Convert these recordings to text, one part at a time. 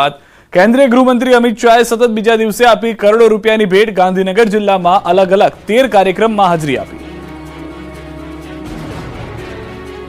બાદ કેન્દ્રીય ગૃહમંત્રી અમિત શાહે સતત બીજા દિવસે આપી કરોડો રૂપિયાની ભેટ ગાંધીનગર જિલ્લામાં અલગ અલગ 13 કાર્યક્રમમાં હાજરી આપી।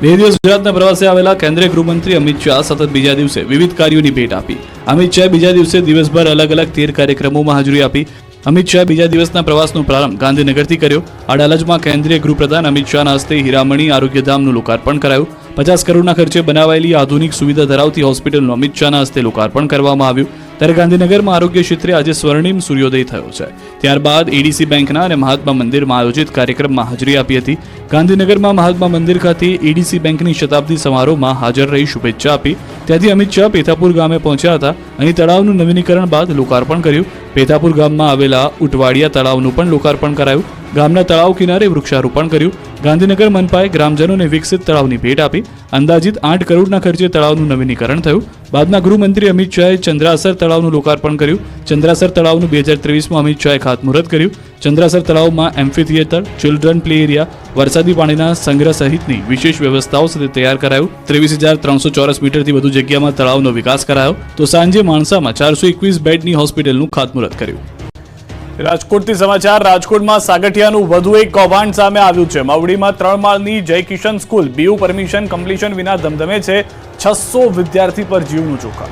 2 દિવસ ગુજરાતના પ્રવાસે આવેલા કેન્દ્રીય ગૃહમંત્રી અમિત શાહ સતત બીજા દિવસે વિવિધ કાર્યોની ભેટ આપી। અમિત શાહે બીજા દિવસે દિવસભર અલગ અલગ 13 કાર્યક્રમોમાં હાજરી આપી। અમિત શાહ બીજા દિવસના પ્રવાસનો પ્રારંભ ગાંધીનગરથી કર્યો। અડાલજમાં કેન્દ્રીય ગૃહપ્રધાન અમિત શાહના હસ્તે હીરામણી આરોગ્યધામનું લોકાર્પણ કરાયું। 50 કરોડના ખર્ચે બનાવાયેલી આધુનિક સુવિધા ધરાવતી હોસ્પિટલનું અમિત શાહના હસ્તે લોકાર્પણ કરવામાં આવ્યું। ત્યારે ગાંધીનગરમાં આરોગ્ય ક્ષેત્રે આજે સ્વર્ણિમ સૂર્યોદય થયો છે। ત્યારબાદ એડીસી બેંકના અને મહાત્મા મંદિરમાં આયોજિત કાર્યક્રમમાં હાજરી આપી હતી। ગાંધીનગરમાં મહાત્મા મંદિર ખાતે એડીસી બેંકની શતાબ્દી સમારોહમાં હાજર રહી શુભેચ્છા આપી। ત્યાંથી અમિત શાહ પેથાપુર ગામે પહોંચ્યા હતા। અહીં તળાવનું નવીનીકરણ બાદ લોકાર્પણ કર્યું। પેથાપુર ગામમાં આવેલા ઉટવાડિયા તળાવનું પણ લોકાર્પણ કરાયું। ગામના તળાવ કિનારે વૃક્ષારોપણ કર્યું। ગાંધીનગર મનપાએ ગ્રામજનોને વિકસિત તળાવની ભેટ આપી। અંદાજિત 8 કરોડના ખર્ચે તળાવનું નવીનીકરણ થયું। બાદમાં ગૃહમંત્રી અમિત શાહે ચંદ્રાસર તળાવનું લોકાર્પણ કર્યું। ચંદ્રાસર તળાવનું 2023માં અમિત શાહે ખાતમુહૂર્ત કર્યું। ચંદ્રાસર તળાવમાં એમ્ફી થિયેટર, ચિલ્ડ્રન પ્લે એરિયા, વરસાદી પાણીના સંગ્રહ સહિતની વિશેષ વ્યવસ્થાઓ સાથે તૈયાર કરાયું। 23,300 ચોરસ મીટરથી વધુ જગ્યામાં તળાવનો વિકાસ કરાયો। તો સાંજે માણસામાં 421 બેડની હોસ્પિટલનું ખાતમુહૂર્ત કર્યું। રાજકોટથી સમાચાર। રાજકોટમાં સાગઠિયાનું વધુ એક કૌભાંડ સામે આવ્યું છે। મવડીમાં 3 માળની જય Kishan school BU permission completion વિના ધમધમે છે। 600 વિદ્યાર્થી પર જીવનું જોખમ।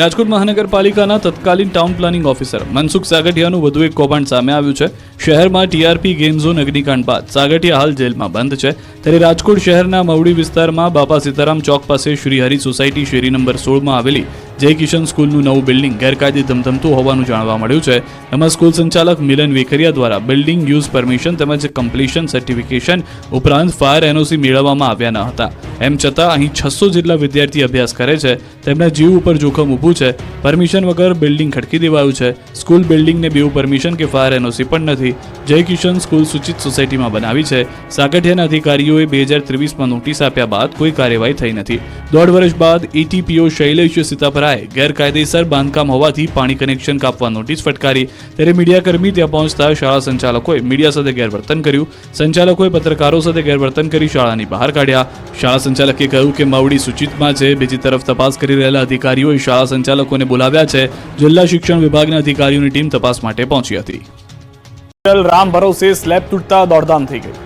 રાજકોટ મહાનગરપાલિકાના તત્કાલીન ટાઉન પ્લાનિંગ ઓફિસર મનસુખ સાગઠિયાનું વધુ એક કૌભાંડ સામે આવ્યું છે। શહેરમાં ટીઆરપી ગેમ ઝોન અગ્નિકાંડ બાદ સાગઠિયા હાલ જેલમાં બંધ છે। ત્યારે રાજકોટ શહેરના મવડી વિસ્તારમાં બાપા સીતારામ ચોક પાસે શ્રી હરિ સોસાયટી શેરી નંબર 16માં આવેલી જય કિશન સ્કૂલનું નવું બિલ્ડિંગ ગેરકાયદે ધમધમતું હોવાનું જાણવા મળ્યું છે। એમાં સ્કૂલ સંચાલક મિલન વેખરિયા દ્વારા બિલ્ડિંગ યુઝ પરમિશન તેમજ કમ્પ્લીશન સર્ટિફિકેશન ઉપરાંત ફાયર એનઓસી મેળવવામાં આવ્યા ન હતા। એમ છતાં અહીં 600 જેટલા વિદ્યાર્થી અભ્યાસ કરે છે। તેમના જીવ ઉપર જોખમ ઊભું છે। પરમિશન વગર બિલ્ડિંગ ખડકી દેવાયું છે। સ્કૂલ બિલ્ડિંગને બીયુ પરમિશન કે ફાયર એનઓસી પણ નથી। જય કિશન સ્કૂલ સૂચિત સોસાયટીમાં બનાવી છે। સાગઠિયાના અધિકારીઓએ 2023માં નોટિસ આપ્યા બાદ કોઈ કાર્યવાહી થઈ નથી। 1.5 વર્ષ બાદ એટીપીઓ શૈલેષ સીતાપરાએ ગેરકાયદેસર બાંધકામ હોવાથી પાણી કનેક્શન કાપવા નોટિસ ફટકારી। ત્યારે મીડિયાકર્મી ત્યાં પહોંચતા શાળા સંચાલકોએ મીડિયા સાથે ગેરવર્તન કર્યું। સંચાલકોએ પત્રકારો સાથે ગેરવર્તન કરી શાળાની બહાર કાઢ્યા। શાળા સંચાલકે કહ્યું કે માવડી સૂચિતમાં છે। બીજી તરફ તપાસ કરી રહેલા અધિકારીઓએ શાળા સંચાલકોને બોલાવ્યા છે। જિલ્લા શિક્ષણ વિભાગના અધિકારીઓની ટીમ તપાસ માટે પહોંચી હતી। રામ ભરોસે સ્લેબ તૂટતા દોડધામ થઈ ગઈ।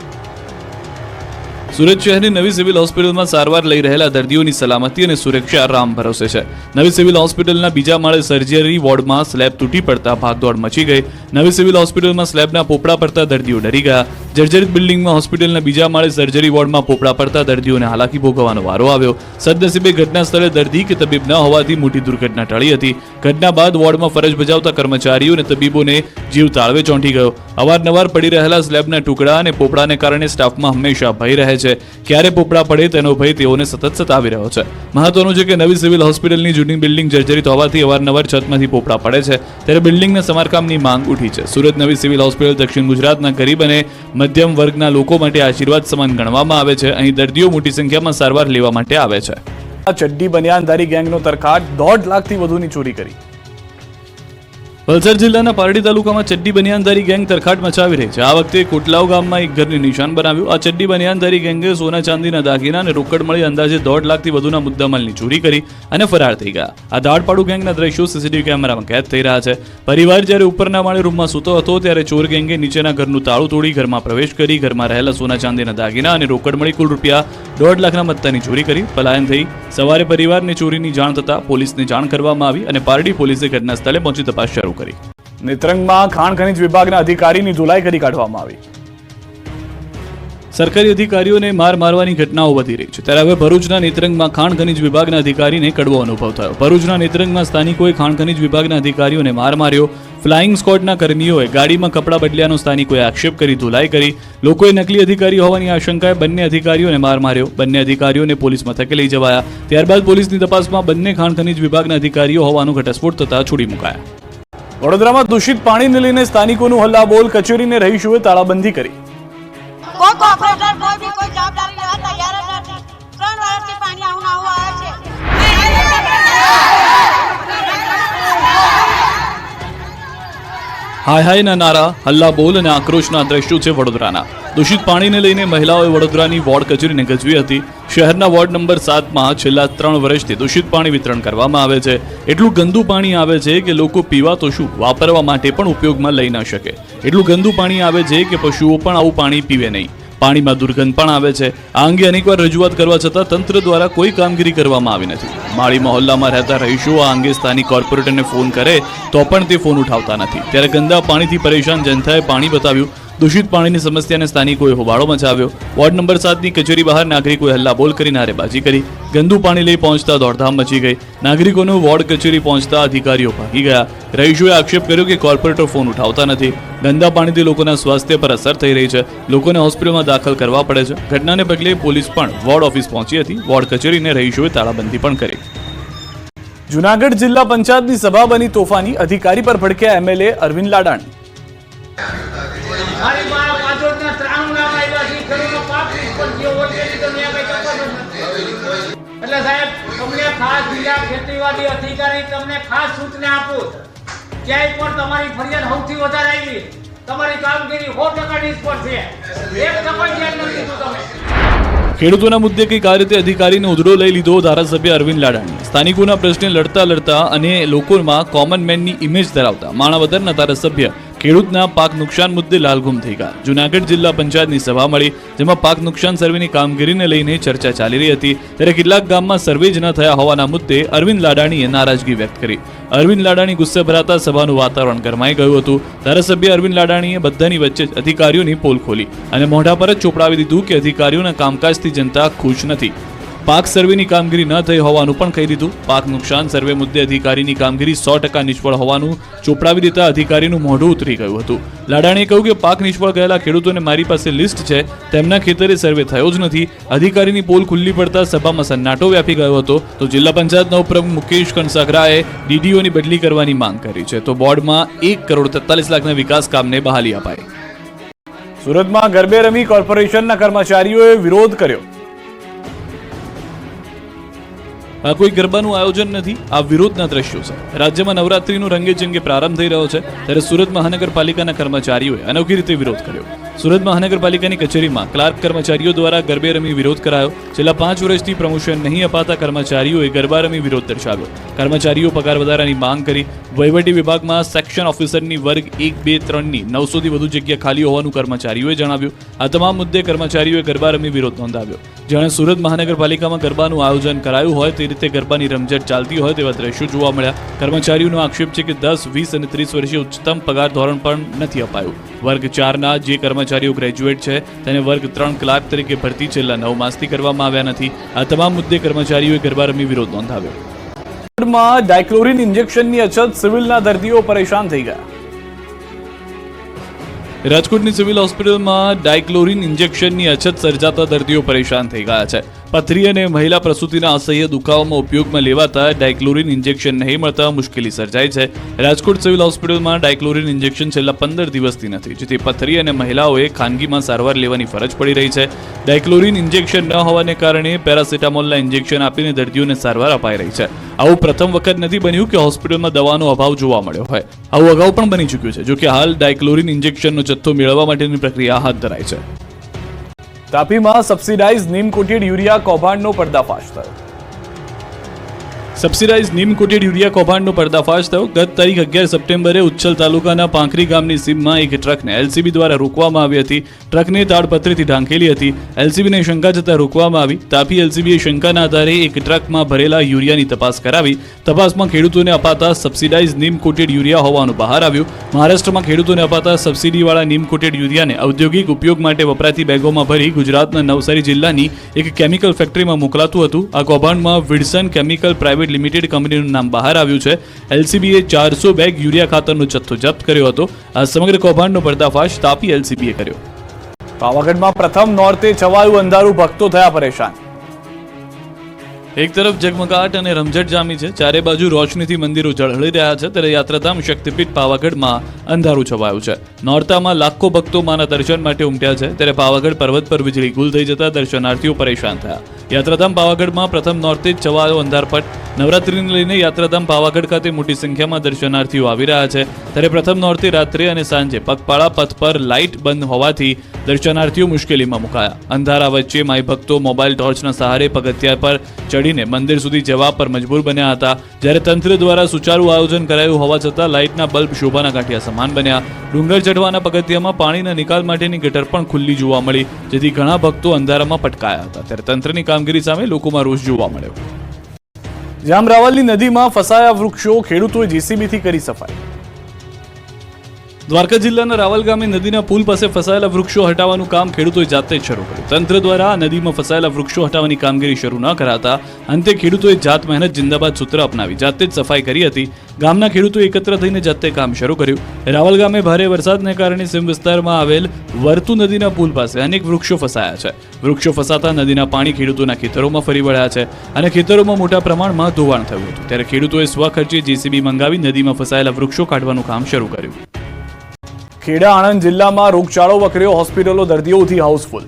સુરત શહેરની નવી સિવિલ હોસ્પિટલમાં સારવાર લઈ રહેલા દર્દીઓની સલામતી અને સુરક્ષા રામ ભરોસે છે। નવી સિવિલ હોસ્પિટલના બીજા માળે સર્જરી વોર્ડમાં સ્લેબ તૂટી પડતા ભાગદોડ મચી ગઈ। નવી સિવિલ હોસ્પિટલમાં સ્લેબના પોપડા પડતા દર્દીઓ ડરી ગયા। જર્જરિત બિલ્ડિંગમાં હોસ્પિટલના બીજા માળે સર્જરી વોર્ડમાં પોપડા પડતા દર્દીઓને હાલાકી ભોગવવાનો વારો આવ્યો। સદનસીબે ઘટના સ્થળે દર્દી કે તબીબ ન હોવાથી મોટી દુર્ઘટના ટળી હતી। ઘટના બાદ વોર્ડમાં ફરજ બજાવતા કર્મચારીઓ અને તબીબોને જીવ તાળવે ચોંટી ગયો। અવારનવાર પડી રહેલા સ્લેબના ટુકડા અને પોપડાને કારણે સ્ટાફમાં હંમેશા ભય રહે છે। ક્યારે પોપડા પડે તેનો ભય તેઓને સતત સતાવી રહ્યો છે। મહત્વનું છે કે નવી સિવિલ હોસ્પિટલની જૂની બિલ્ડિંગ જર્જરિત હોવાથી અવારનવાર છતમાંથી પોપડા પડે છે। ત્યારે બિલ્ડિંગના સમારકામની માંગ ઉઠી છે। સુરત નવી સિવિલ હોસ્પિટલ દક્ષિણ ગુજરાતના ગરીબ અને મધ્યમ વર્ગના લોકો માટે આશીર્વાદ સમાન ગણવામાં આવે છે। અહીં દર્દીઓ મોટી સંખ્યામાં સારવાર લેવા માટે આવે છે। ચડ્ડી બનિયાનધારી ગેંગનો તરખાટ 1.5 લાખથી વધુની ચોરી કરી। વલસાડ જિલ્લાના પારડી તાલુકામાં ચડ્ડી બનિયાનધારી ગેંગ તરખાટ મચાવી રહી છે। આ વખતે કોટલાવ ગામમાં એક ઘરને નિશાન બનાવ્યું। આ ચડ્ડી બનિયાનધારી ગેંગે સોના ચાંદીના દાગીના અને રોકડ મળી અંદાજે 1.5 લાખથી વધુના મુદ્દામાલની ચોરી કરી અને ફરાર થઈ ગયા। આ દાડપાડુ ગેંગના દ્રશ્યો સીસીટીવી કેમેરામાં કેદ થઈ રહ્યા છે। પરિવાર જ્યારે ઉપરના માળે રૂમમાં સૂતો હતો ત્યારે ચોર ગેંગે નીચેના ઘરનું તાળું તોડી ઘરમાં પ્રવેશ કરી ઘરમાં રહેલા સોના ચાંદીના દાગીના અને રોકડ મળી કુલ રૂપિયા 1.5 લાખના મત્તાની ચોરી કરી પલાયન થઈ। સવારે પરિવારને ચોરીની જાણ થતાં પોલીસને જાણ કરવામાં આવી અને પારડી પોલીસે ઘટના સ્થળે પહોંચી તપાસ શરૂ કરી। નેત્રંગમાં ખાણ ખનીજ વિભાગના અધિકારીની ધુલાઈ કરી કાઢવામાં આવી। સરકારી અધિકારીઓને મારવાની ઘટનાઓ વધી રહી છે। ત્યારે હવે ભરૂચના નેત્રંગમાં ખાણ ખનીજ વિભાગના અધિકારીને કડવો અનુભવ થયો। ભરૂચના નેત્રંગમાં સ્થાનિકોએ ખાણ ખનીજ વિભાગના અધિકારીઓને માર માર્યો। ફ્લાઇંગ સ્ક્વોડના કર્મીઓએ ગાડીમાં કપડાં બદલ્યાનો સ્થાનિકોએ આક્ષેપ કરી ધુલાઈ કરી। લોકોએ નકલી અધિકારી હોવાની આશંકાએ બંને અધિકારીઓને માર માર્યો। બંને અધિકારીઓને પોલીસ મથકે લઈ જવાયા। ત્યારબાદ પોલીસની તપાસમાં બંને ખાણ ખનીજ વિભાગના અધિકારીઓ હોવાનો ઘટસ્ફોટ થતાં છોડી મુકાયા। વડોદરામાં દૂષિત પાણીને લઈને સ્થાનિકોનું હલ્લાબોલ। કચેરીને રહીશોએ તાળાબંધી કરી। હાય હાયના નારા, હલ્લા બોલ અને આક્રોશના દ્રશ્યો છે વડોદરાના. દૂષિત પાણીને લઈને મહિલાઓએ વડોદરાની વોર્ડ કચેરીને ગજવી હતી. શહેરના વોર્ડ નંબર 7માં છેલ્લા 3 વર્ષથી દૂષિત પાણી વિતરણ કરવામાં આવે છે. એટલું ગંદુ પાણી આવે છે કે લોકો પીવા તો શું, વાપરવા માટે પણ ઉપયોગમાં લઈ ન શકે. એટલું ગંદુ પાણી આવે છે કે પશુઓ પણ આવું પાણી પીવે નહીં. પાણીમાં દુર્ગંધ પણ આવે છે. આ અંગે અનેકવાર રજૂઆત કરવા છતાં તંત્ર દ્વારા કોઈ કામગીરી કરવામાં આવી નથી. માળી મહોલ્લામાં રહેતા રહીશો આ અંગે સ્થાનિક કોર્પોરેટરને ફોન કરે તો પણ તે ફોન ઉઠાવતા નથી. ત્યારે ગંદા પાણીથી પરેશાન જનતાએ પાણી બતાવ્યું. દૂષિત પાણીની સમસ્યાને સ્થાનિકોએ હોબાળો મચાવ્યો. વોર્ડ નંબર 7ની કચેરી બહાર નાગરિકોએ હલ્લાબોલ કરી નારેબાજી કરી. ગંદુ પાણી લઈ પહોંચતા દોડધામ મચી ગઈ. નાગરિકોનું વોર્ડ કચેરી પહોંચતા અધિકારીઓ ભાગી ગયા. રહીશોએ આક્ષેપ કર્યો કે કોર્પોરેટર ફોન ઉઠાવતા નથી. ગંદા પાણીથી લોકોના સ્વાસ્થ્ય પર અસર થઈ રહી છે. લોકોને હોસ્પિટલમાં દાખલ કરવા પડે છે. ઘટનાને પગલે પોલીસ પણ વોર્ડ ઓફિસ પહોંચી હતી. વોર્ડ કચેરીને રહીશોએ તાળાબંધી પણ કરી. જૂનાગઢ જિલ્લા પંચાયતની સભા બની તોફાની. અધિકારી પર ભડક્યા એમએલએ અરવિંદ લાડાણી. મારી મારા પાછળના 93 નામ આવ્યા છે ખેડૂતનો પાક નિષ્ફળ ગયો હોય તેની તો ન્યાય કઈ તપાસ નથી. એટલે સાહેબ તમને ખાસ જિલ્લા ખેતીવાડી અધિકારી તમને ખાસ સૂચના આપું, ક્યાંય પણ તમારી ફરિયાદ સૌથી વધારે આવી, તમારી કામગીરી 100% નિષ્ફળ છે. 1% ધ્યાન નથી દીધું તમે. ખેડૂતોના મુદ્દે કંઈક આ રીતે અધિકારીનો ઉધડો લઈ લીધો ધારાસભ્ય અરવિંદ લાડાણી. સ્થાનિકોના પ્રશ્ને લડતા અને લોકોમાં કોમન મેનની ઇમેજ ધરાવતા માણાવદરના ધારાસભ્ય ખેડૂતના પાક નુકસાન મુદ્દે લાલઘુમ થઈ ગયા. જૂનાગઢ જિલ્લા પંચાયતની સભા મળી, જેમાં પાક નુકસાન સર્વેની કામગીરીને લઈને ચર્ચા ચાલી રહી હતી. ત્યારે કેટલાક ગામમાં સર્વે જ ન થયા હોવાના મુદ્દે અરવિંદ લાડાણીએ નારાજગી વ્યક્ત કરી. અરવિંદ લાડાણી ગુસ્સે ભરાતા સભાનું વાતાવરણ ગરમાઈ ગયું હતું. ધારાસભ્ય અરવિંદ લાડાણીએ બધાની વચ્ચે જ અધિકારીઓની પોલ ખોલી અને મોઢા પર જ ચોપડાવી દીધું કે અધિકારીઓના કામકાજથી જનતા ખુશ નથી. પાક સર્વેની કામગીરી ન થઈ હોવાનું પણ કહી દીધું. પાક નુકસાન સર્વે મુદ્દે અધિકારીની કામગીરી 100% નિષ્ફળ હોવાનું ચોપડાવી દેતા અધિકારીનું મોઢું ઉતરી ગયું હતું. લાડાણીએ કહ્યું કે પાક નિષ્ફળ ગયેલા ખેડૂતોને મારી પાસે લિસ્ટ છે, તેમના ખેતરે સર્વે થયો જ નથી. અધિકારીની પોલ ખુલ્લી પડતા સભામાં સન્નાટો વ્યાપી ગયો હતો. તો જિલ્લા પંચાયતના ઉપપ્રમુખ મુકેશ કણસાગરાએ ડીડીઓની બદલી કરવાની માંગ કરી છે. તો બોર્ડમાં 1,43,00,000ના વિકાસ કામને બહાલી અપાઈ. સુરતમાં ગરબે રમી કોર્પોરેશનના કર્મચારીઓએ વિરોધ કર્યો. આ કોઈ ગરબાનું આયોજન નથી, આ વિરોધના દ્રશ્યો છે. રાજ્યમાં નવરાત્રીનો રંગેચંગે પ્રારંભ થઈ રહ્યો છે, ત્યારે સુરત મહાનગરપાલિકાના કર્મચારીઓએ અનોખી રીતે વિરોધ કર્યો. સુરત મહાનગરપાલિકાની કચેરીમાં ક્લાર્ક કર્મચારીઓ દ્વારા ગરબે રમી વિરોધ કરાયો. છેલ્લા 5 વર્ષથી પ્રમોશન નહીં અપાતા કર્મચારીઓએ ગરબા રમી વિરોધ દર્શાવ્યો. કર્મચારીઓ પગાર વધારાની માંગ કરી. વહીવટી વિભાગમાં સેક્શન ઓફિસરની વર્ગ 1, 2, 3ની 900થી વધુ જગ્યા ખાલી હોવાનું કર્મચારીઓએ જણાવ્યું. આ તમામ મુદ્દે કર્મચારીઓએ ગરબા રમી વિરોધ નોંધાવ્યો. જાણે સુરત મહાનગરપાલિકામાં ગરબાનું આયોજન કરાયું હોય તે રીતે ગરબાની રમઝટ ચાલતી હોય તેવા દ્રશ્યો જોવા મળ્યા. કર્મચારીઓનો આક્ષેપ છે કે 10, 20 અને 30 વર્ષીય ઉચ્ચતમ પગાર ધોરણ પણ નથી અપાયું. વર્ગ 4ના જે કર્મચારીઓ ગ્રેજ્યુએટ છે તેને વર્ગ 3 ક્લાર્ક તરીકે ભરતી છેલ્લા 9 માસથી કરવામાં આવ્યા નથી. આ તમામ મુદ્દે કર્મચારીઓએ ગરબા રમી વિરોધ નોંધાવ્યો. ડાયક્લોરીન ઇન્જેક્શનની અછત, સિવિલના દર્દીઓ પરેશાન થઈ ગયા. રાજકોટની સિવિલ હોસ્પિટલમાં ડાયક્લોરીન ઇન્જેક્શનની અછત સર્જાતા દર્દીઓ પરેશાન થઈ ગયા છે. પથરી અને મહિલા પ્રસૂતિના અસહ્ય દુખાવામાં ઉપયોગમાં લેવાતા ડાયક્લોરીન ઇન્જેક્શન નહીં મળતા મુશ્કેલી સર્જાય છે. રાજકોટ સિવિલ હોસ્પિટલમાં ડાયક્લોરીન ઇન્જેક્શન છેલ્લા 15 દિવસથી નથી, જેથી પથરી અને મહિલાઓએ ખાનગીમાં સારવાર લેવાની ફરજ પડી રહી છે. ડાયક્લોરીન ઇન્જેક્શન ન હોવાને કારણે પેરાસિટામોલના ઇન્જેક્શન આપીને દર્દીઓને સારવાર અપાઈ રહી છે. આવું પ્રથમ વખત નથી બન્યું કે હોસ્પિટલમાં દવાનો અભાવ જોવા મળ્યો હોય. આવું અગાઉ પણ બની ચૂક્યું છે. જોકે હાલ ડાયક્લોરીન ઇન્જેક્શનનો જથ્થો મેળવવા માટેની પ્રક્રિયા હાથ ધરાઈ છે. તાપીમાં સબસિડાઇઝ નીમ કોટેડ યુરિયા કૌભાંડનો પર્દાફાશ થયો. સબસિડાઇઝ નીમ કોટેડ યુરિયા કૌભાંડનો પર્દાફાશ થયો. ગત તારીખ 11 સપ્ટેમ્બરે ઉચ્છલ તાલુકાના પાંખરી ગામની સીમમાં એક ટ્રકને એલસીબી દ્વારા રોકવામાં આવી હતી. ટ્રકને તાડપત્રીથી ઢાંકેલી હતી. એલસીબીને શંકા જતા રોકવામાં આવી. તાપી એલસીબીએ શંકાના આધારે એક ટ્રકમાં ભરેલા યુરિયાની તપાસ કરાવી. તપાસમાં ખેડૂતોને અપાતા સબસિડાઇઝ નીમ કોટેડ યુરિયા હોવાનું બહાર આવ્યું. મહારાષ્ટ્રમાં ખેડૂતોને અપાતા સબસિડીવાળા નીમ કોટેડ યુરિયાને ઔદ્યોગિક ઉપયોગ માટે વપરાતી બેગોમાં ભરી ગુજરાતના નવસારી જિલ્લાની એક કેમિકલ ફેક્ટરીમાં મોકલાતું હતું. આ કૌભાંડમાં વિડસન કેમિકલ પ્રાઇવેટ લિમિટેડ કંપનીનું નામ બહાર આવ્યું છે. એલસીબીએ 400 બેગ યુરિયા ખાતરનો જથ્થો જપ્ત કર્યો હતો. આ સમગ્ર કૌભાંડનો પર્દાફાશ તાપી એલસીબીએ કર્યો. પાવાગઢમાં પ્રથમ નોરતે છવાયું અંધારું, ભક્તો થયા પરેશાન. એક તરફ જગમગાટ અને રમઝટ જામી છે, ચારે બાજુ રોશનીથી મંદિરો ઝળહળી રહ્યા છે, ત્યારે યાત્રાધામ શક્તિપીઠ પાવાગઢમાં અંધારું છવાયું છે. નોરતામાં લાખો ભક્તો માના દર્શન માટે ઉમટ્યા છે, ત્યારે પાવાગઢ પર્વત પર વીજળી ગુલ થઈ જતા દર્શનાર્થીઓ પરેશાન થયા. યાત્રાધામ પાવાગઢમાં પ્રથમ નોરતે જ છવાયો અંધારપટ. નવરાત્રીને લઈને યાત્રાધામ પાવાગઢ ખાતે મોટી સંખ્યામાં દર્શનાર્થીઓ આવી રહ્યા છે, ત્યારે પ્રથમ નોરતે રાત્રે અને સાંજે પગપાળા પથ પર લાઇટ બંધ હોવાથી દર્શનાર્થીઓ મુશ્કેલીમાં મુકાયા. અંધારા વચ્ચે માઈ ભક્તો મોબાઈલ ટોર્ચના સહારે પગથિયા પર ચડીને મંદિર સુધી જવા પર મજબૂર બન્યા હતા. જ્યારે તંત્ર દ્વારા સુચારુ આયોજન કરાયું હોવા છતાં લાઇટના બલ્બ શોભાના ગાંઠિયા સમાન બન્યા. ડુંગર ચઢવાના પગથિયામાં પાણીના નિકાલ માટેની ગટર પણ ખુલ્લી જોવા મળી, જેથી ઘણા ભક્તો અંધારામાં પટકાયા હતા. ત્યારે તંત્રની કામગીરી સામે લોકોમાં રોષ જોવા મળ્યો. જામરાવલની નદીમાં ફસાયા વૃક્ષો, ખેડૂતોએ જેસીબીથી કરી સફાઈ. દ્વારકા જિલ્લાના રાવલ ગામે નદીના પુલ પાસે ફસાયેલા વૃક્ષો હટાવવાનું કામ ખેડૂતોએ જાતે જ શરૂ કર્યું. તંત્ર દ્વારા આ નદીમાં ફસાયેલા વૃક્ષો હટાવવાની કામગીરી શરૂ ન કરાતા અંતે ખેડૂતોએ જાત મહેનત જિંદાબાદ સૂત્ર અપનાવી જાતે જ સફાઈ કરી હતી. ગામના ખેડૂતો એકત્ર થઈને જાતે કામ શરૂ કર્યું. રાવલ ગામે ભારે વરસાદને કારણે સીમ વિસ્તારમાં આવેલ વર્તુ નદીના પુલ પાસે અનેક વૃક્ષો ફસાયા છે. વૃક્ષો ફસાતા નદીના પાણી ખેડૂતોના ખેતરોમાં ફરી વળ્યા છે અને ખેતરોમાં મોટા પ્રમાણમાં ધોવાણ થયું હતું. ત્યારે ખેડૂતોએ સ્વખર્ચે જેસીબી મંગાવી નદીમાં ફસાયેલા વૃક્ષો કાઢવાનું કામ શરૂ કર્યું. ખેડા આણંદ જિલ્લામાં રોગચાળો વકર્યો, હોસ્પિટલો દર્દીઓથી હાઉસફુલ.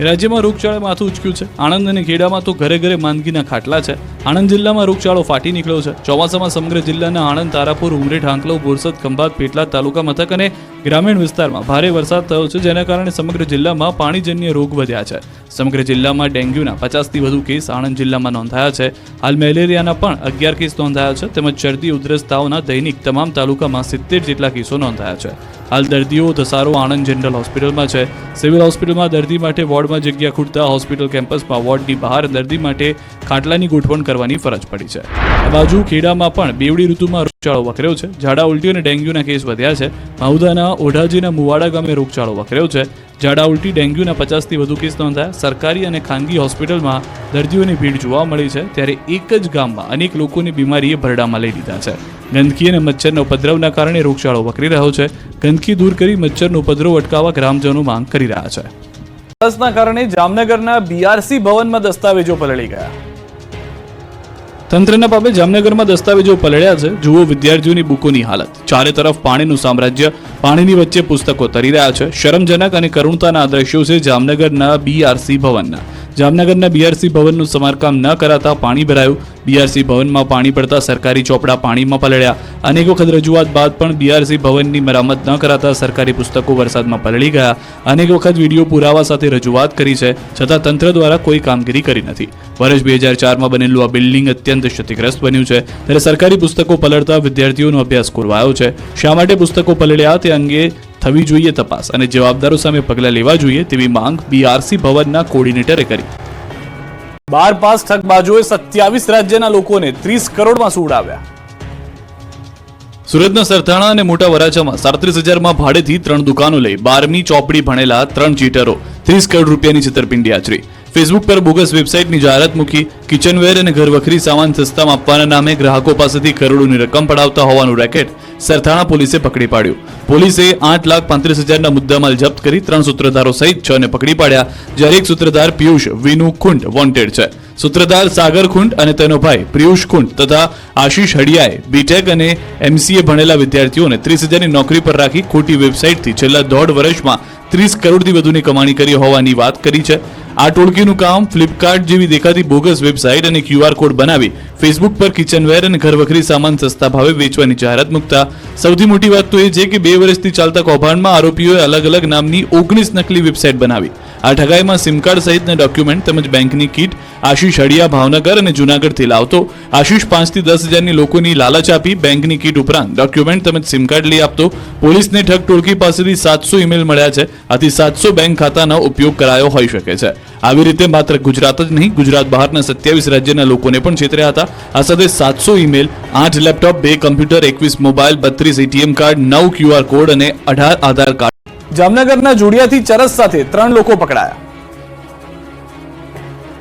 રાજ્યમાં રોગચાળે માથું ઉચક્યું છે. આણંદ અને ખેડામાં તો ઘરે ઘરે માંદગીના ખાટલા છે. આણંદ જિલ્લામાં રોગચાળો ફાટી નીકળ્યો છે. ચોમાસામાં સમગ્ર જિલ્લાના આણંદ, તારાપુર, ઉમરેઠ, હાંકલવ, બોરસદ, ખંભાત, પેટલાદ તાલુકા મથક અને ગ્રામીણ વિસ્તારમાં ભારે વરસાદ થયો છે, જેના કારણે સમગ્ર જિલ્લામાં પાણીજન્ય રોગ વધ્યા છે. સમગ્ર જિલ્લામાં ડેન્ગ્યુના 50થી વધુ કેસ આણંદ જિલ્લામાં નોંધાયા છે. હાલ મેલેરિયાના પણ 11 કેસ નોંધાયા છે, તેમજ શરદી, ઉધરસ, તાવના દૈનિક તમામ તાલુકામાં 70 જેટલા કેસો નોંધાયા છે. હાલ દર્દીઓ ધસારો આણંદ જનરલ હોસ્પિટલમાં છે. સિવિલ હોસ્પિટલમાં દર્દી માટે વોર્ડમાં જગ્યા ખૂટતા હોસ્પિટલ કેમ્પસમાં વોર્ડની બહાર દર્દી માટે ખાટલાની ગોઠવણ કરવાની ફરજ પડી છે. આ બાજુ ખેડામાં પણ બેવડી ઋતુમાં રોગચાળો વકર્યો છે. ઝાડા ઉલટી અને ડેન્ગ્યુના કેસ વધ્યા છે. માઉદાના ઓઢાજીના મુવાડા ગામે રોગચાળો વકર્યો છે. ઝાડા ઉલટી, ડેન્ગ્યુના 50થી વધુ કેસ નોંધાયા. સરકારી અને ખાનગી હોસ્પિટલમાં દર્દીઓની ભીડ જોવા મળી છે, ત્યારે એક જ ગામમાં અનેક લોકોની બીમારીએ ભરડામાં લઈ લીધા છે. ગંદકી અને મચ્છરના ઉપદ્રવના કારણે રોગચાળો વકરી રહ્યો છે. ગંદકી દૂર કરી મચ્છરનો ઉપદ્રવ અટકાવવા ગ્રામજનો માંગ કરી રહ્યા છે. વરસાદના કારણે જામનગરના બીઆરસી ભવનમાં દસ્તાવેજો પલળી ગયા. તંત્રના પાપે જામનગરમાં દસ્તાવેજો પલળ્યા છે. જુઓ વિદ્યાર્થીઓની બુકોની હાલત. ચારે તરફ પાણીનું સામ્રાજ્ય, પાણીની વચ્ચે પુસ્તકો તરી રહ્યા છે. શરમજનક અને કરુણતાના આ દ્રશ્યો છે જામનગરના બીઆરસી ભવનના. જામનગરના બીઆરસી ભવનનું સમારકામ ન કરાતા પાણી ભરાયું. બીઆરસી ભવનમાં પાણી પડતા સરકારી ચોપડા પાણીમાં પલળ્યા. અનેક વખત રજૂઆત બાદ પણ બીઆરસી ભવનની મરામત ન કરાતા સરકારી પુસ્તકો વરસાદમાં પલળી ગયા. અનેક વખત વિડીયો પુરાવા સાથે રજૂઆત કરી છે, છતાં તંત્ર દ્વારા કોઈ કામગીરી કરી નથી. વર્ષ 2004માં બનેલું આ બિલ્ડિંગ અત્યંત ક્ષતિગ્રસ્ત બન્યું છે, ત્યારે સરકારી પુસ્તકો પલળતા વિદ્યાર્થીઓનો અભ્યાસ ખોરવાયો છે. શા માટે પુસ્તકો પલળ્યા તે અંગે થવી જોઈએ તપાસ અને જવાબદારો સામે પગલાં લેવા જોઈએ તેવી માંગ બીઆરસી ભવનના કોર્ડિનેટરે કરી. 12 પાસ ઠગબાજોએ 27 રાજ્યના લોકોને 30 કરોડમાં સુડાવ્યા. સુરતના સરથાણા અને મોટા વરાછામાં 37,000માં ભાડેથી 3 દુકાનો લઈ 12મી ચોપડી ભણેલા 3 ચીટરો 30 કરોડ રૂપિયાની છેતરપિંડી આચરી. ફેસબુક પર બોગસ વેબસાઇટની જાહેરાત મૂકી કિચનવેર અને ઘરવખરી સામાન સસ્તામાં આપવાના નામે ગ્રાહકો પાસેથી કરોડોની રકમ પડાવતા હોવાનું રેકેટ સરથાણા પોલીસે પકડી પાડ્યું. પોલીસે 8,35,000ના મુદ્દામાલ જપ્ત કરી 3 સૂત્રધારો સહિત 6 ને પકડી પાડ્યા, જ્યારે એક સૂત્રધાર પિયુષ વિનુ ખુંડ વોન્ટેડ છે. સૂત્રધાર સાગર ખુંડ અને તેનો ભાઈ પિયુષ ખુંડ તથા આશીષ હડિયાએ બીટેક અને એમસીએ ભણેલા વિદ્યાર્થીઓને 30,000ની નોકરી પર રાખી ખોટી વેબસાઇટથી છેલ્લા 1.5 વર્ષમાં 30 કરોડથી વધુની કમાણી કરી હોવાની વાત કરી છે. આ ટોળકીનું કામ ફ્લિપકાર્ટ જેવી દેખાતી બોગસ વેબસાઇટ અને QR કોડ બનાવી ફેસબુક પર કિચનવેર અને ઘરવખરી સામાન સસ્તા ભાવે વેચવાની જાહેરાત મૂકતા. સૌથી મોટી વાત તો એ છે કે 2 વર્ષથી ચાલતા કૌભાંડમાં આરોપીઓએ અલગ અલગ નામની 19 નકલી વેબસાઇટ બનાવી. આ ઠગાઈમાં સિમ કાર્ડ સહિતના ડોક્યુમેન્ટ તેમજ બેંકની કીટ આશીષ હડિયા ભાવનગર અને જૂનાગઢથી લાવતો. આશીષ 5 થી 10,000ની લોકોની લાલચ આપી બેંકની કીટ ઉપરાંત ડોક્યુમેન્ટ તેમજ સિમ કાર્ડ લઈ આપતો. પોલીસને ઠગ ટોળકી પાસેથી 700 ઈમેલ મળ્યા છે. આથી 700 બેંક ખાતાનો ઉપયોગ કરાયો હોઈ શકે છે. આવી રીતે માત્ર ગુજરાત જ નહીં, ગુજરાત બહારના 27 રાજ્યના લોકોને પણ છેતર્યા હતા. આ સાથે 700 email, 8 laptop, 2 computer, 21 mobile, 32 ATM card, 9 QR code અને 18 આધાર કાર્ડ. જામનગરના જોડિયાથી ચરસ સાથે 3 લોકો પકડાયા.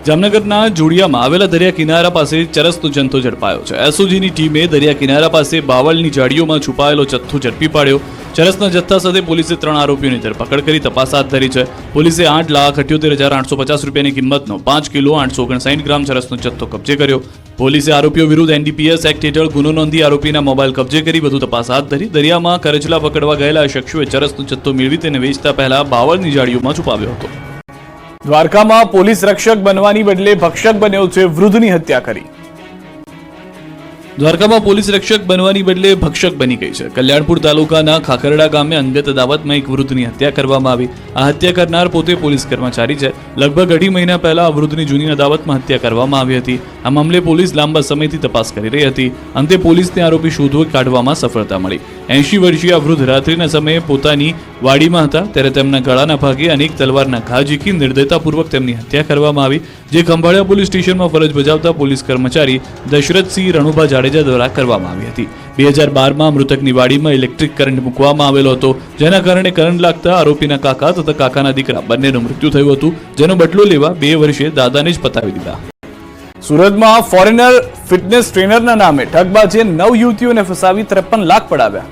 જામનગરના જોડિયામાં આવેલા દરિયા કિનારા પાસે ચરસનો જથ્થો ઝડપાયો છે. એસઓજીની ટીમે દરિયા કિનારા પાસે બાવળની જાળીઓમાં છુપાયેલો જથ્થો ઝડપી પાડ્યો. ચરસના જથ્થા સાથે પોલીસે 3 આરોપીઓની ધરપકડ કરી તપાસ હાથ ધરી છે. પોલીસે 8,78,850 રૂપિયાની કિંમતનો 5 કિલો 859 ગ્રામ ચરસનો જથ્થો કબજે કર્યો. પોલીસે આરોપીઓ વિરુદ્ધ NDPS એક્ટ હેઠળ ગુનો નોંધી આરોપીના મોબાઈલ કબજે કરી વધુ તપાસ હાથ ધરી. દરિયામાં કરચલા પકડવા ગયેલા શખ્સોએ ચરસનો જથ્થો મેળવી તેને વેચતા પહેલા બાવળની જાળીઓમાં છુપાવ્યો હતો. દ્વારકામાં પોલીસ રક્ષક બનવાની બદલે ભક્ષક બન્યો છે, વૃદ્ધની હત્યા કરી. દ્વારકામાં પોલીસ રક્ષક બનવાની બદલે ભક્ષક બની ગઈ છે. કલ્યાણપુર તાલુકાના ખાખરડા ગામે અંગત અદાવતમાં એક વૃદ્ધની હત્યા કરવામાં આવી. આ હત્યા કરનાર પોતે પોલીસ કર્મચારી છે. લગભગ 2.5 મહિના પહેલા આ વૃદ્ધની જૂની અદાવતમાં હત્યા કરવામાં આવી હતી. આ મામલે પોલીસ લાંબા સમયથી તપાસ કરી રહી હતી. અંતે પોલીસને આરોપી શોધી કાઢવામાં સફળતા મળી. 80 વર્ષીય વૃદ્ધ રાત્રિના સમયે પોતાની વાડીમાં હતા ત્યારે તેમના ગળાના ભાગે અનેક તલવારના ઘા ઝીકી નિર્દયતાપૂર્વક તેમની હત્યા કરવામાં આવી, જે ખંભાળિયા પોલીસ સ્ટેશનમાં ફરજ બજાવતા પોલીસ કર્મચારી દશરથસિંહ રણુભા જાડેજા દ્વારા કરવામાં આવી હતી. 2012માં મૃતકની વાડીમાં ઇલેક્ટ્રિક કરંટ મૂકવામાં આવેલો હતો, જેના કારણે કરંટ લાગતા આરોપીના કાકા તથા કાકાના દીકરા બંનેનું મૃત્યુ થયું હતું, જેનો બદલો લેવા 2 વર્ષે દાદાને જ પતાવી દીધા. સુરતમાં ફોરેનર ફિટનેસ ટ્રેનરના નામે ઠગબાજે 9 યુવતીઓને ફસાવી 53 લાખ પડાવ્યા.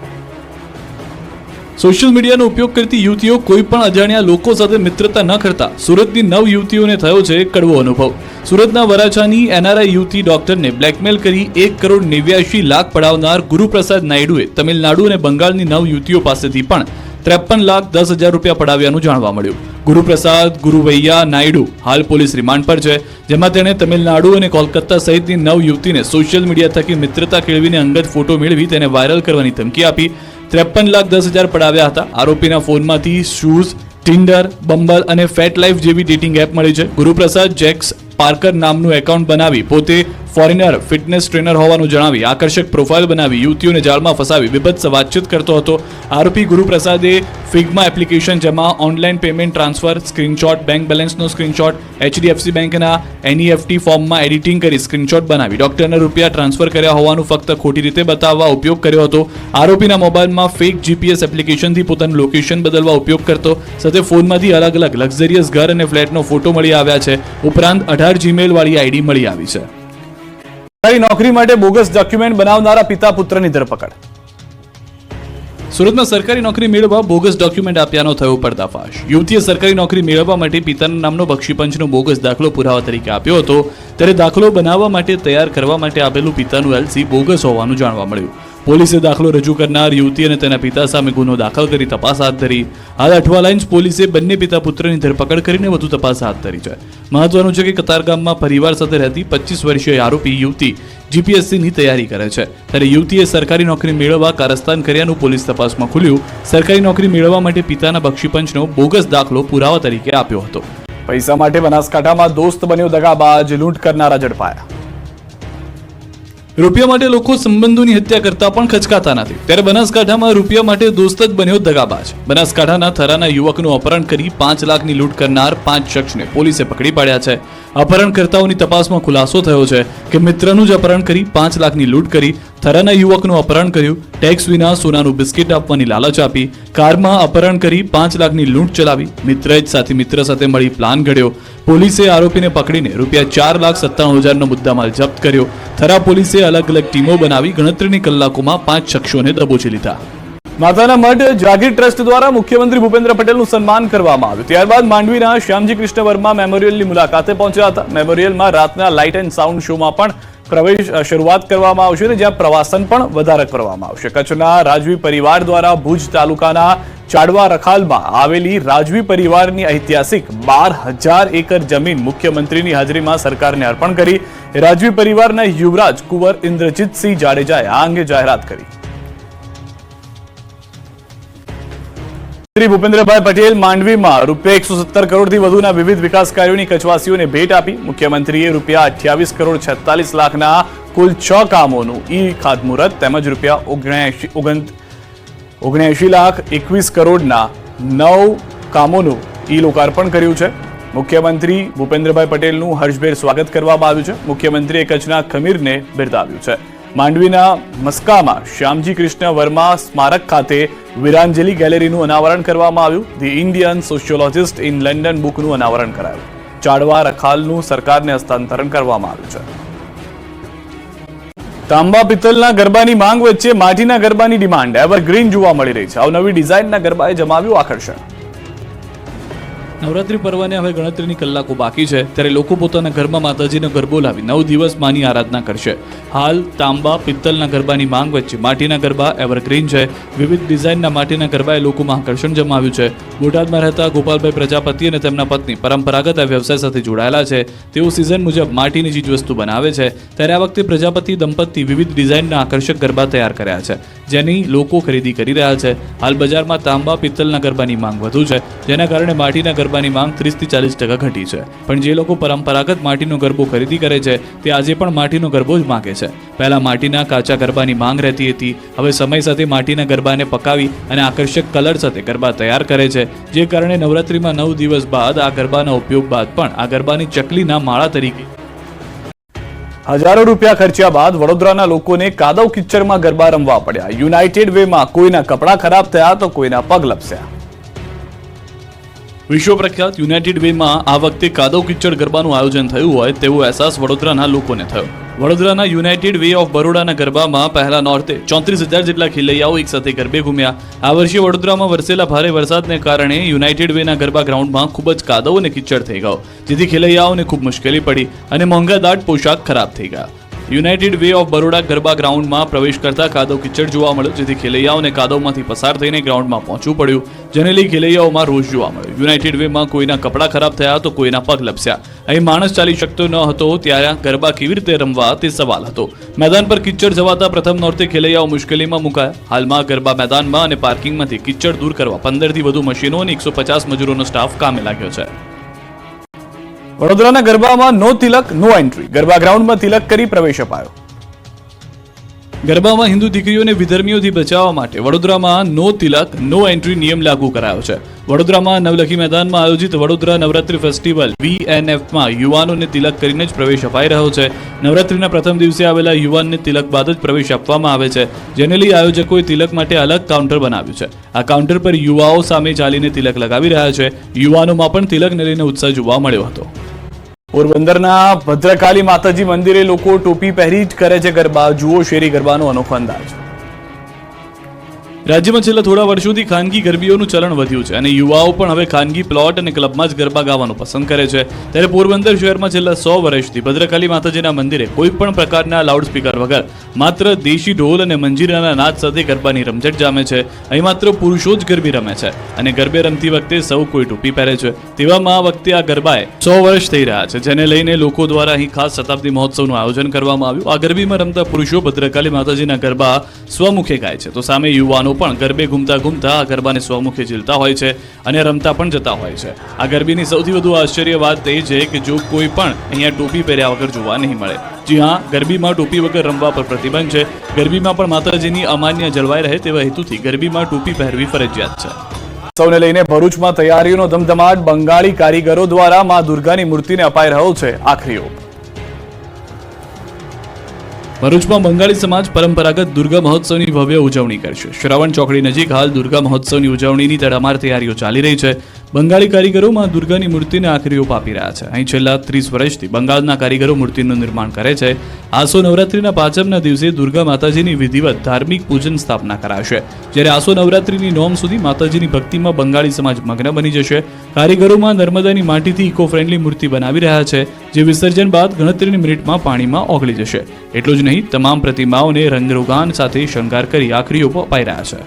સોશિયલ મીડિયાનો ઉપયોગ કરતી યુવતીઓ કોઈ પણ અજાણ્યા લોકો સાથે મિત્રતા ન કરતા સુરતની 9 યુવતીઓને થયો છે કડવો અનુભવ. સુરતના વરાછાની NRI યુવતી ડોક્ટરને બ્લેકમેલ કરી 1,89 લાખ પડાવનાર ગુરુપ્રસાદ નાયડુએ તમિલનાડુ અને બંગાળની 9 યુવતીઓ પાસેથી પણ 53,10,000 રૂપિયા પડાવ્યાનું જાણવા મળ્યું. ગુરુપ્રસાદ ગુરુવૈયા નાયડુ હાલ પોલીસ રિમાન્ડ પર છે, જેમાં તેણે તમિલનાડુ અને કોલકાતા સહિતની 9 યુવતીને સોશિયલ મીડિયા થકી મિત્રતા કેળવીને અંગત ફોટો મેળવી તેને વાયરલ કરવાની ધમકી આપી 53,10,000 પડાવ્યા હતા. આરોપીના ફોનમાંથી શૂઝ, ટિન્ડર, બમ્બલ અને ફેટ લાઈફ જેવી ડેટિંગ એપ મળી છે. ગુરુપ્રસાદ જેક્સ પાર્કર નામનું એકાઉન્ટ બનાવી પોતે ફોરેનર ફિટનેસ ટ્રેનર હોવાનું જણાવી આકર્ષક પ્રોફાઇલ બનાવી યુવતીઓને જાળમાં ફસાવી વિભત્સ વાતચીત કરતો હતો. આરોપી ગુરુપ્રસાદે ફિગ્મા એપ્લિકેશન, જેમાં online payment transfer, screenshot, bank બેલેન્સનો સ્ક્રીનશોટ, HDFC બેંકના NEFT ફોર્મમાં એડિટિંગ કરી સ્ક્રીનશોટ બનાવી ડોક્ટરને રૂપિયા ટ્રાન્સફર કર્યા હોવાનું ફક્ત ખોટી રીતે બતાવવા ઉપયોગ કર્યો હતો. આરોપીના મોબાઈલમાં ફેક GPS એપ્લિકેશનથી પોતાનું લોકેશન બદલવા ઉપયોગ કરતો. સાથે ફોનમાંથી અલગ અલગ લક્ઝરિયસ ઘર અને ફ્લેટનો ફોટો મળી આવ્યા છે. ઉપરાંત 18 જીમેલ વાળી આઈડી મળી આવી છે. સરકારી નોકરી માટે બોગસ ડોક્યુમેન્ટ બનાવનારા પિતા પુત્રની ધરપકડ. સુરતમાં સરકારી નોકરી મેળવવા બોગસ ડોક્યુમેન્ટ આપ્યાનો થયો પર્દાફાશ. યુવતીએ સરકારી નોકરી મેળવવા માટે પિતાના નામનો બક્ષીપંચનો બોગસ દાખલો પુરાવા તરીકે આપ્યો હતો, ત્યારે દાખલો બનાવવા માટે તૈયાર કરવા માટે આપેલું પિતાનું LC બોગસ હોવાનું જાણવા મળ્યું. પોલીસે દાખલો રજૂ કરનાર યુવતી અને તેના પિતા સામે ગુનો દાખલ કરી તપાસ હાથ ધરી. હાલ અઠવા લાઇન્સ પોલીસે બંને પિતા પુત્રની ધરપકડ કરીને વધુ તપાસ હાથ ધરી છે. મહત્વનું છે કે કતારગામમાં પરિવાર સાથે રહેતી 25 વર્ષીય આરોપી યુવતી GPSCની તૈયારી કરે છે, ત્યારે યુવતીએ સરકારી નોકરી મેળવવા કારસ્તાન કર્યાનું પોલીસ તપાસમાં ખુલ્યું. સરકારી નોકરી મેળવવા માટે પિતાના બક્ષીપંચનો બોગસ દાખલો પુરાવા તરીકે આપ્યો હતો. પૈસા માટે બનાસકાંઠામાં દોસ્ત બન્યો દગાબાજ, લૂંટ કરનારા ઝડપાયા. રૂપિયા માટે લોકો સંબંધોની હત્યા કરતા પણ ખચકાતા નથી, ત્યારે બનાસકાંઠામાં રૂપિયા માટે દોસ્ત જ બન્યો દગાબાજ. બનાસકાંઠાના થરાના યુવકનું અપહરણ કરી 5 લાખની લૂંટ કરનાર 5 શખ્સને પોલીસે પકડી પાડ્યા છે. અપહરણકર્તાઓની તપાસમાં ખુલાસો થયો છે કે મિત્રનું જ અપહરણ કરી 5 લાખની લૂંટ કરી. થરાના યુવકનું અપહરણ કર્યું, ટેક્સ વિના સોનાનું બિસ્કિટ આપવાની લાલચ આપી, કારમાં અપહરણ કરી 5 લાખની લૂંટ ચલાવી. મિત્રએ જ સાથી મિત્ર સાથે મળી પ્લાન ઘડ્યો. પોલીસે આરોપીને પકડીને રૂપિયા 4,97,000નો મુદ્દામાલ જપ્ત કર્યો. થરા પોલીસે અલગ અલગ ટીમો બનાવી ગણતરીની કલાકોમાં 5 શખ્સોને દબોચી લીધા. માતાના મઢ જાગીર ટ્રસ્ટ દ્વારા મુખ્યમંત્રી ભૂપેન્દ્ર પટેલનું સન્માન કરવામાં આવ્યું. ત્યારબાદ માંડવીના શ્યામજી કૃષ્ણ વર્મા મેમોરિયલની મુલાકાતે પહોંચ્યા હતા. મેમોરિયલમાં રાતના લાઇટ એન્ડ સાઉન્ડ શોમાં પણ શરૂઆત કરવામાં આવશે અને જ્યાં પ્રવાસન પણ વધારે કરવામાં આવશે. કચ્છના રાજવી પરિવાર દ્વારા ભુજ તાલુકાના ચાડવા રખાલમાં આવેલી રાજવી પરિવારની ઐતિહાસિક 12,000 એકર જમીન મુખ્યમંત્રીની હાજરીમાં સરકારને અર્પણ કરી. રાજવી પરિવારના યુવરાજ કુંવર ઇન્દ્રજીતસિંહ જાડેજાએ આ અંગે જાહેરાત કરી. શ્રી ભૂપેન્દ્રભાઈ પટેલ માંડવીમાં રૂપિયા 117 કરોડથી વધુના વિવિધ વિકાસ કાર્યોની કચ્છવાસીઓને ભેટ આપી. મુખ્યમંત્રીએ રૂપિયા 28 કરોડ 46 લાખના કુલ 6 કામોનું ખાતમુહૂર્ત તેમજ રૂપિયા 79 લાખ 21 કરોડના 9 કામોનું લોકાર્પણ કર્યું છે. મુખ્યમંત્રી ભૂપેન્દ્રભાઈ પટેલનું હર્ષભેર સ્વાગત કરવામાં આવ્યું છે. મુખ્યમંત્રીએ કચ્છના ખમીરને બિરદાવ્યું છે. માંડવીના મસ્કામાં શ્યામજી કૃષ્ણ વર્મા સ્મારક ખાતે વીરાંજલિ ગેલેરીનું અનાવરણ કરવામાં આવ્યું. The Indian sociologist in London બુકનું અનાવરણ કરાયું. ચાળવા રખાલનું સરકારને હસ્તાંતરણ કરવામાં આવ્યું છે. તાંબા પિત્તલના ગરબાની માંગ વચ્ચે માટીના ગરબાની ડિમાન્ડ એવરગ્રીન જોવા મળી રહી છે. અવનવી ડિઝાઇનના ગરબાએ જમાવ્યું આકર્ષણ. નવરાત્રી પર્વને હવે ગણતરીની કલાકો બાકી છે ત્યારે લોકો પોતાના ઘરમાં માતાજીનો ગરબો લાવી 9 દિવસ માની આરાધના કરશે. હાલ તાંબા પિત્તલના ગરબાની માંગ વચ્ચે માટીના ગરબા એવરગ્રીન છે. વિવિધ ડિઝાઇનના માટીના ગરબાએ લોકોમાં આકર્ષણ જમાવ્યું છે. બોટાદમાં રહેતા ગોપાલભાઈ પ્રજાપતિ અને તેમના પત્ની પરંપરાગત આ વ્યવસાય સાથે જોડાયેલા છે. તેઓ સિઝન મુજબ માટીની ચીજવસ્તુ બનાવે છે. ત્યારે આ વખતે પ્રજાપતિ દંપતી વિવિધ ડિઝાઇનના આકર્ષક ગરબા તૈયાર કર્યા છે, જેની લોકો ખરીદી કરી રહ્યા છે. હાલ બજારમાં તાંબા પિત્તલના ગરબાની માંગ વધુ છે, જેના કારણે માટીના ગરબાની માંગ 30-40% ઘટી છે. પણ જે લોકો પરંપરાગત માટીનો ગરબો ખરીદી કરે છે તે આજે પણ માટીનો ગરબો જ માંગે છે. પહેલા માટીના કાચા ગરબાની માંગ રહેતી હતી, હવે સમય સાથે માટીના ગરબાને પકાવી અને આકર્ષક કલર સાથે ગરબા તૈયાર કરે છે, જે કારણે નવરાત્રીમાં 9 દિવસ બાદ આ ગરબાના ઉપયોગ બાદ પણ આ ગરબાની ચકલીના માળા તરીકે હજારો રૂપિયા ખર્ચ્યા બાદ વડોદરાના લોકોને કાદવ કિચડમાં ગરબા રમવા પડ્યા. યુનાઇટેડ વેમાં કોઈના કપડાં ખરાબ થયા તો કોઈના પગ લપસ્યા. વિશ્વ પ્રખ્યાત યુનાઇટેડ વેમાં આ વખતે કાદવ કિચડ ગરબાનું આયોજન થયું હોય તેવો અહેસાસ વડોદરાના લોકોને થયો. વડોદરાના યુનાઇટેડ વે ઓફ બરોડાના ગરબામાં પહેલા નોરતે 34,000 જેટલા ખેલૈયાઓ એક સાથે ગરબે ઘૂમ્યા. આ વર્ષે વડોદરામાં વરસેલા ભારે વરસાદને કારણે યુનાઇટેડ વેના ગરબા ગ્રાઉન્ડમાં ખૂબ જ કાદવ અને કિચડ થઈ ગયો, જેથી ખેલૈયાઓને ખૂબ મુશ્કેલી પડી અને મોંઘાદાટ પોશાક ખરાબ થઈ ગયા. United way of Baroda garba ગ્રાઉન્ડમાં પ્રવેશ કરતા કાદવ કિચડ જોવા મળ્યો, જેથી ખેલૈયાઓને કાદવમાંથી પસાર થઈને ગ્રાઉન્ડમાં પહોંચવું પડ્યું, જેને લઈ ખેલૈયાઓમાં રોષ જોવા મળ્યો. યુનાઇટેડ વેમાં કોઈના કપડાં ખરાબ થયા તો કોઈના પગ લપસ્યા. અહીં માણસ ચાલી શકતો ન હતો ત્યારે ગરબા કેવી રીતે રમવા તે સવાલ હતો. મેદાન પર કિચડ જવાતા પ્રથમ નોરતે ખેલૈયાઓ મુશ્કેલીમાં મુકાયા. હાલમાં ગરબા મેદાનમાં અને પાર્કિંગમાંથી કિચડ દૂર કરવા 15થી વધુ મશીનો અને 150 મજૂરોનો સ્ટાફ કામે લાગ્યો છે. વડોદરાના ગરબામાં નો તિલક નો એન્ટ્રી. ગરબા ગ્રાઉન્ડમાં તિલક કરી પ્રવેશ અપાયો. ગરબામાં હિન્દુ દીકરીઓને વિધર્મીઓથી બચાવવા માટે વડોદરામાં નો તિલક નો એન્ટ્રી નિયમ લાગુ કરાયો છે. વડોદરામાં નવલખી મેદાનમાં આયોજિત વડોદરા નવરાત્રી ફેસ્ટિવલ VNFમાં યુવાનોને તિલક કરીને જ પ્રવેશ અપાઈ રહ્યો છે. નવરાત્રીના પ્રથમ દિવસે આવેલા યુવાનને તિલક બાદ જ પ્રવેશ આપવામાં આવે છે, જેને લઈ આયોજકોએ તિલક માટે અલગ કાઉન્ટર બનાવ્યું છે. આ કાઉન્ટર પર યુવાઓ સામે ચાલીને તિલક લગાવી રહ્યા છે. યુવાનોમાં પણ તિલકને લઈને ઉત્સાહ જોવા મળ્યો હતો. પોરબંદરના ભદ્રકાલી માતાજી મંદિરે લોકો ટોપી પહેરી જ કરે છે ગરબા. જુઓ શેરી ગરબાનો અનોખો અંદાજ. રાજ્યમાં છેલ્લા થોડા વર્ષોથી ખાનગી ગરબીઓનું ચલણ વધ્યું છે અને યુવાઓ પણ હવે ખાનગી પ્લોટ અને ક્લબમાં જ ગરબા ગાવાનું પસંદ કરે છે. ત્યારે પોરબંદર શહેરમાં છેલ્લા 100 વર્ષથી ભદ્રકાલી માતાજીના મંદિરે કોઈ પણ પ્રકારના લાઉડસ્પીકર વગર માત્ર દેશી ઢોલ અને મંજીરાના નાદ સાથે ગરબાની રમઝટ જામે છે. અહીં માત્ર પુરુષો જ ગરબી રમે છે અને ગરબે રમતી વખતે સૌ કોઈ ટોપી પહેરે છે. તેવામાં આ વખતે આ ગરબાએ 100 વર્ષ થઈ રહ્યા છે, જેને લઈને લોકો દ્વારા અહીં ખાસ શતાબ્દી મહોત્સવનું આયોજન કરવામાં આવ્યું. આ ગરબીમાં રમતા પુરુષો ભદ્રકાલી માતાજીના ગરબા સ્વમુખે ગાય છે, તો સામે યુવાનો પણ ગરબે ઘૂમતા ઘૂમતા આ ગરબાને સ્વમુખે ઝીલતા હોય છે અને રમતા પણ જતા હોય છે. આ ગરબીની સૌથી વધુ આશ્ચર્ય વાત એ છે કે જો કોઈ પણ અહીંયા ટોપી પહેર્યા વગર જોવા નહીં મળે. જી હા, ગરબીમાં ટોપી વગર રમવા પર પ્રતિબંધ છે. ગરબીમાં પણ માતાજીની અમાન્ય જળવાઈ રહે તેવા હેતુથી ગરબીમાં ટોપી પહેરવી ફરજિયાત છે. સૌને લઈને ભરૂચમાં તૈયારીઓનો ધમધમાટ. બંગાળી કારીગરો દ્વારા મા દુર્ગાની મૂર્તિને અપાઈ રહ્યો છે આખરી ઓપ. ભરૂચમાં બંગાળી સમાજ પરંપરાગત દુર્ગા મહોત્સવની ભવ્ય ઉજવણી કરશે. શ્રવણ ચોકડી નજીક હાલ દુર્ગા મહોત્સવની ઉજવણીની તડામાર તૈયારીઓ ચાલી રહી છે. બંગાળી કારીગરો માં દુર્ગાની મૂર્તિને આખરી ઓપ આપી રહ્યા છે. અહીં છેલ્લા 30 વર્ષથી બંગાળના કારીગરો મૂર્તિનું નિર્માણ કરે છે. આસો નવરાત્રીના પાંચમના દિવસે દુર્ગા માતાજીની વિધિવત ધાર્મિક પૂજન સ્થાપના કરાશે. જ્યારે આસો નવરાત્રીની નોમ સુધી માતાજીની ભક્તિમાં બંગાળી સમાજ મગ્ન બની જશે. કારીગરોમાં નર્મદાની માટીથી ઇકો ફ્રેન્ડલી મૂર્તિ બનાવી રહ્યા છે, જે વિસર્જન બાદ ગણતરીની મિનિટમાં પાણીમાં ઓગળી જશે. એટલું જ નહીં, તમામ પ્રતિમાઓને રંગરોગાન સાથે શણગાર કરી આખરી ઓપ અપાઈ રહ્યા છે.